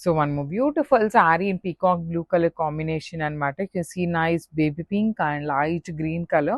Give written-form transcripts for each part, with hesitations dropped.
So one more beautiful saree in peacock blue color combination అనమాట. You can see nice baby pink and light green color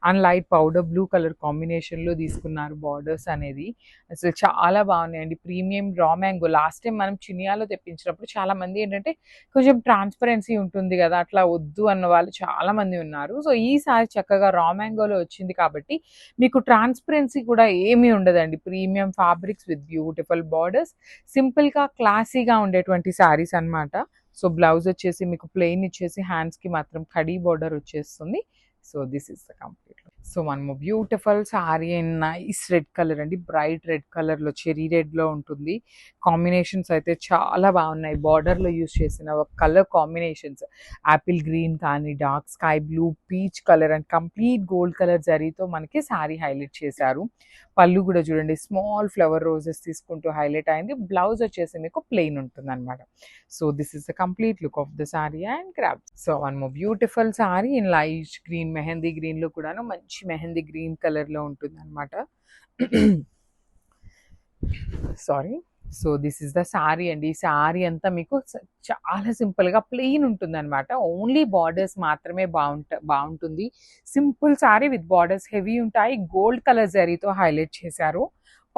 and light powder blue color combination లో తీసుకున్నారు borders అనేది. అసలు చాలా బాగున్నాయండి. Premium raw mango last time మనం చినియాలో తెప్పించినప్పుడు చాలా మంది ఏంటంటే కొంచెం ట్రాన్స్పరెన్సీ ఉంటుంది కదా, అట్లా వద్దు అన్న వాళ్ళు చాలా మంది ఉన్నారు. సో ఈసారి చక్కగా రా మ్యాంగోలో వచ్చింది కాబట్టి మీకు ట్రాన్స్పరెన్సీ కూడా ఏమీ ఉండదండి. Premium fabrics with beautiful borders, సింపుల్గా క్లాసీగా ఉండేటువంటి శారీస్ అనమాట. సో బ్లౌజ్ వచ్చేసి మీకు ప్లెయిన్ ఇచ్చేసి హ్యాండ్స్కి మాత్రం కడీ బార్డర్ వచ్చేస్తుంది. So this is the complete. So మనము beautiful sari and nice red colour అండి, బ్రైట్ రెడ్ కలర్లో చెరీ రెడ్లో ఉంటుంది. కాంబినేషన్స్ అయితే చాలా బాగున్నాయి. బార్డర్లో యూస్ చేసిన కలర్ కాంబినేషన్స్ యాపిల్ గ్రీన్ కానీ dark sky blue peach colour and complete gold colour జరీతో మనకి శారీ హైలైట్ చేశారు. పళ్ళు కూడా చూడండి స్మాల్ ఫ్లవర్ రోజెస్ తీసుకుంటూ హైలైట్ అయింది. బ్లౌజ్ వచ్చేసి మీకు ప్లెయిన్ ఉంటుంది అనమాట. So this is the complete look of the sari and grab. So one more beautiful sari in light green, mehndi green లో కూడాను మంచి మెహందీ గ్రీన్ కలర్ లో ఉంటుంది అనమాట. Sorry. So this is the sari అండి. ఈ శారీ అంతా మీకు చాలా సింపుల్గా ప్లెయిన్ ఉంటుంది అనమాట. ఓన్లీ బార్డర్స్ మాత్రమే బాగుంటుంది. Simple sari with borders heavy ఉంటాయి. గోల్డ్ కలర్ జరీతో హైలైట్ చేశారు.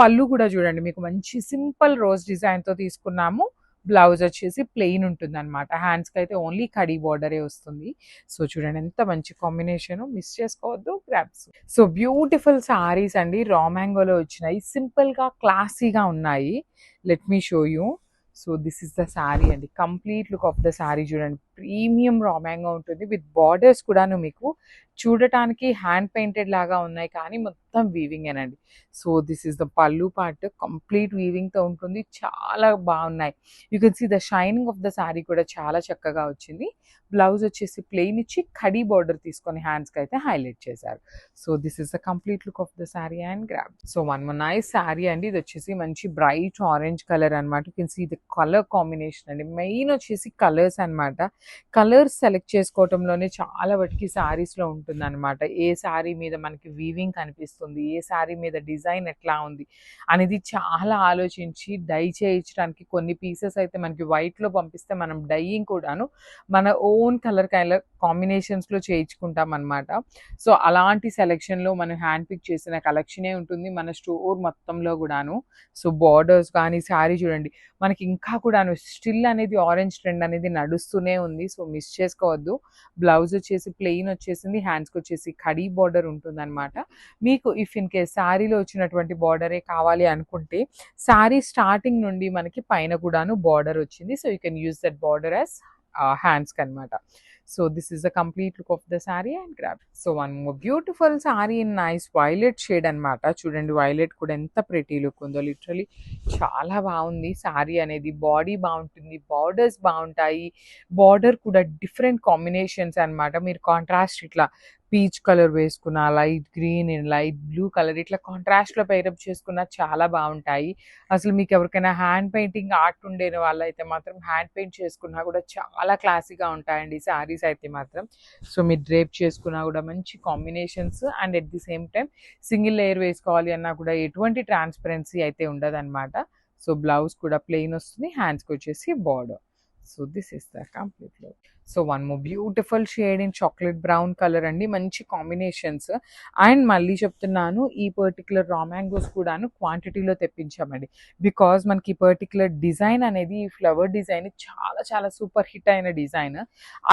పళ్ళు కూడా చూడండి మీకు మంచి సింపుల్ రోజ్ డిజైన్తో తీసుకున్నాము. బ్లౌజ్ వచ్చేసి ప్లెయిన్ ఉంటుంది అనమాట. హ్యాండ్స్కి అయితే ఓన్లీ కడీ బార్డరే వస్తుంది. సో చూడండి ఎంత మంచి కాంబినేషన్, మిస్ చేసుకోవద్దు. గ్రాబ్స్. సో బ్యూటిఫుల్ శారీస్ అండి, రా మ్యాంగోలో వచ్చినాయి. సింపుల్గా క్లాసీగా ఉన్నాయి. Let me show you. So this is the sari అండి. Complete look of the sari చూడండి. ప్రీమియం రా మ్యాంగో ఉంటుంది విత్ బార్డర్స్ కూడాను మీకు చూడటానికి హ్యాండ్ పెయింటెడ్ లాగా ఉన్నాయి కానీ మొత్తం వీవింగేనండి. So this is the pallu part, complete వీవింగ్తో ఉంటుంది. చాలా బాగున్నాయి. You can see the shining of the sari కూడా చాలా చక్కగా వచ్చింది. బ్లౌజ్ వచ్చేసి ప్లెయిన్ ఇచ్చి కడీ బార్డర్ తీసుకొని హ్యాండ్స్కి అయితే హైలైట్ చేశారు. So this is the complete look of the sari and grab. So one more nice sari అండి. ఇది వచ్చేసి మంచి బ్రైట్ ఆరెంజ్ కలర్ అనమాట. You can see the colour combination అండి. మెయిన్ వచ్చేసి కలర్స్ అనమాట. కలర్స్ సెలెక్ట్ చేసుకోవటంలోనే చాలా వాటికి శారీస్లో ఉంటుంది అనమాట. ఏ శారీ మీద మనకి వీవింగ్ కనిపిస్తుంది, ఏ శారీ మీద డిజైన్ ఎట్లా ఉంది అనేది చాలా ఆలోచించి డై చేయించడానికి కొన్ని పీసెస్ అయితే మనకి వైట్లో పంపిస్తే మనం డైయింగ్ కూడాను మన ఓన్ కలర్ కాంబినేషన్స్లో చేయించుకుంటాం అనమాట. సో అలాంటి సెలెక్షన్లో మనం హ్యాండ్ పిక్ చేసిన కలెక్షనే ఉంటుంది మన స్టోర్ మొత్తంలో కూడాను. సో బార్డర్స్ కానీ శారీ చూడండి మనకి ఇంకా కూడాను స్టిల్ అనేది ఆరెంజ్ ట్రెండ్ అనేది నడుస్తూనే ఉంది. సో మిస్ చేసుకోవద్దు. బ్లౌజ్ వచ్చేసి ప్లెయిన్ వచ్చేసింది, హ్యాండ్స్కి వచ్చేసి కడీ బార్డర్ ఉంటుందన్నమాట. మీకు ఇఫ్ ఇన్ కేస్ శారీలో వచ్చినటువంటి బార్డరే కావాలి అనుకుంటే శారీ స్టార్టింగ్ నుండి మనకి పైన కూడాను బార్డర్ వచ్చింది. So you can use that border as హ్యాండ్స్కి అనమాట. So this is the complete look of the sari and grab. So one more beautiful sari in nice violet shade అనమాట. చూడండి వైలెట్ కూడా ఎంత ప్రెటీ లుక్ ఉందో. లిటరలీ చాలా బాగుంది శారీ అనేది. బాడీ బాగుంటుంది, బార్డర్స్ బాగుంటాయి. బార్డర్ కూడా డిఫరెంట్ కాంబినేషన్స్ అనమాట. మీరు కాంట్రాస్ట్ ఇట్లా పీచ్ కలర్ వేసుకున్న, light green and light blue colour ఇట్లా కాంట్రాస్ట్లో పైరప్ చేసుకున్న చాలా బాగుంటాయి. అసలు మీకు ఎవరికైనా హ్యాండ్ పెయింటింగ్ ఆర్ట్ ఉండే వాళ్ళైతే మాత్రం హ్యాండ్ పెయింట్ చేసుకున్నా కూడా చాలా క్లాసీగా ఉంటాయండి శారీస్ అయితే మాత్రం. సో మీరు డ్రేప్ చేసుకున్నా కూడా మంచి combinations and at the same time single layer వేసుకోవాలి అన్నా కూడా ఎటువంటి ట్రాన్స్పరెన్సీ అయితే ఉండదన్నమాట. సో బ్లౌజ్ కూడా ప్లెయిన్ వస్తుంది, హ్యాండ్స్కి వచ్చేసి border. So this is the complete look. So one more beautiful shade in chocolate brown colour అండి. మంచి కాంబినేషన్స్. అండ్ మళ్ళీ చెప్తున్నాను, ఈ పర్టికులర్ రా మ్యాంగోస్ కూడాను క్వాంటిటీలో తెప్పించామండి. బికాజ్ మనకి ఈ పర్టికులర్ డిజైన్ అనేది, ఈ ఫ్లవర్ డిజైన్ చాలా చాలా సూపర్ హిట్ అయిన డిజైన్.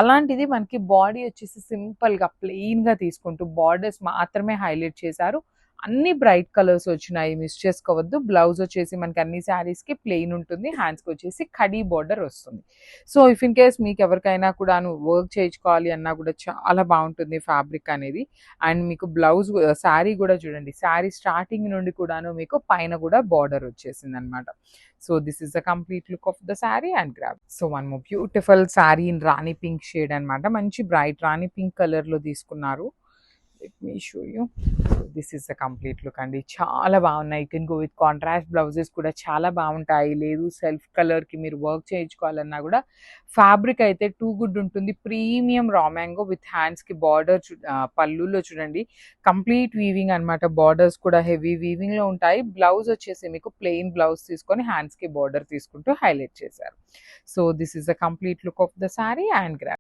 అలాంటిది మనకి బాడీ వచ్చేసి సింపుల్గా ప్లెయిన్గా తీసుకుంటూ బార్డర్స్ మాత్రమే హైలైట్ చేశారు. అన్ని బ్రైట్ కలర్స్ వచ్చినాయి, మిస్ చేసుకోవద్దు. బ్లౌజ్ వచ్చేసి మనకి అన్ని శారీస్కి ప్లెయిన్ ఉంటుంది, హ్యాండ్స్కి వచ్చేసి కడీ బార్డర్ వస్తుంది. సో ఇఫ్ ఇన్ కేస్ మీకు ఎవరికైనా కూడా వర్క్ చేయించుకోవాలి అన్నా కూడా చాలా బాగుంటుంది ఫ్యాబ్రిక్ అనేది. అండ్ మీకు బ్లౌజ్ శారీ కూడా చూడండి, శారీ స్టార్టింగ్ నుండి కూడాను మీకు పైన కూడా బార్డర్ వచ్చేసింది అనమాట. So this is the complete look of the sari and grab. So one more beautiful sari in Rani pink shade అనమాట. మంచి బ్రైట్ రాణి పింక్ కలర్లో తీసుకున్నారు. Let me show you. This is the complete look అండి. చాలా బాగున్నాయి. You can go with contrast blouses కూడా చాలా బాగుంటాయి. లేదు సెల్ఫ్ కలర్కి మీరు వర్క్ చేయించుకోవాలన్నా కూడా ఫ్యాబ్రిక్ అయితే టూ గుడ్ ఉంటుంది. ప్రీమియం రా మ్యాంగో విత్ హ్యాండ్స్కి బార్డర్ పళ్ళులో చూడండి కంప్లీట్ వీవింగ్ అనమాట. బార్డర్స్ కూడా హెవీ వీవింగ్లో ఉంటాయి. బ్లౌజ్ వచ్చేసి మీకు ప్లెయిన్ బ్లౌజ్ తీసుకొని హ్యాండ్స్కి బార్డర్ తీసుకుంటూ హైలైట్ చేశారు. So this is the complete look of the sari and graph.